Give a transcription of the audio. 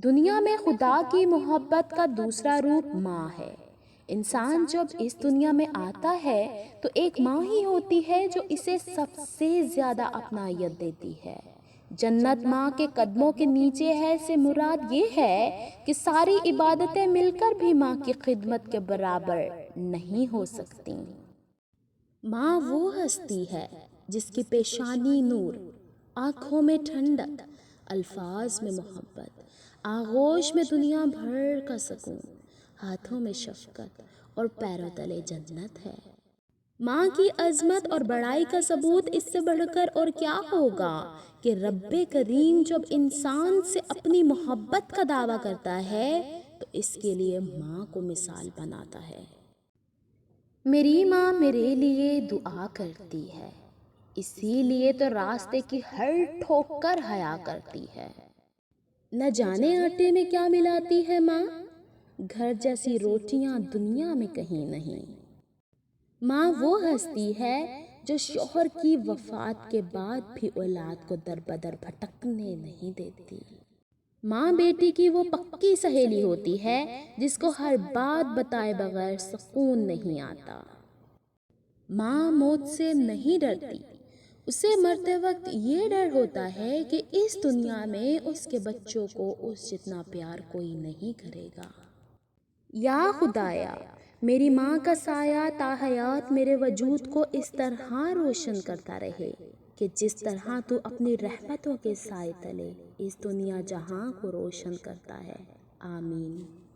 دنیا میں خدا کی محبت کا دوسرا روپ ماں ہے۔ انسان جب اس دنیا میں آتا ہے تو ایک ماں ہی ہوتی ہے جو اسے سب سے زیادہ اپنائیت دیتی ہے۔ جنت ماں کے قدموں کے نیچے ہے سے مراد یہ ہے کہ ساری عبادتیں مل کر بھی ماں کی خدمت کے برابر نہیں ہو سکتی۔ ماں وہ ہستی ہے جس کی پیشانی نور، آنکھوں میں ٹھنڈک، الفاظ میں محبت، آغوش میں دنیا بھر کا سکون، ہاتھوں میں شفقت اور پیروں تلے جنت ہے۔ ماں کی عظمت اور بڑائی کا ثبوت اس سے بڑھ کر اور کیا ہوگا کہ رب کریم جب انسان سے اپنی محبت کا دعویٰ کرتا ہے تو اس کے لیے ماں کو مثال بناتا ہے۔ میری ماں میرے لیے دعا کرتی ہے، اسی لیے تو راستے کی ہر ٹھوکر حیا کرتی ہے۔ نہ جانے آٹے میں کیا ملاتی ہے ماں، گھر جیسی روٹیاں دنیا میں کہیں نہیں۔ ماں وہ ہستی ہے جو شوہر کی وفات کے بعد بھی اولاد کو در بدر بھٹکنے نہیں دیتی۔ ماں بیٹی کی وہ پکی سہیلی ہوتی ہے جس کو ہر بات بتائے بغیر سکون نہیں آتا۔ ماں موت سے نہیں ڈرتی، اسے مرتے وقت یہ ڈر ہوتا ہے کہ اس دنیا میں اس کے بچوں کو اس جتنا پیار کوئی نہیں کرے گا۔ یا خدایا، میری ماں کا سایہ تا حیات میرے وجود کو اس طرح روشن کرتا رہے کہ جس طرح تو اپنی رحمتوں کے سائے تلے اس دنیا جہاں کو روشن کرتا ہے۔ آمین۔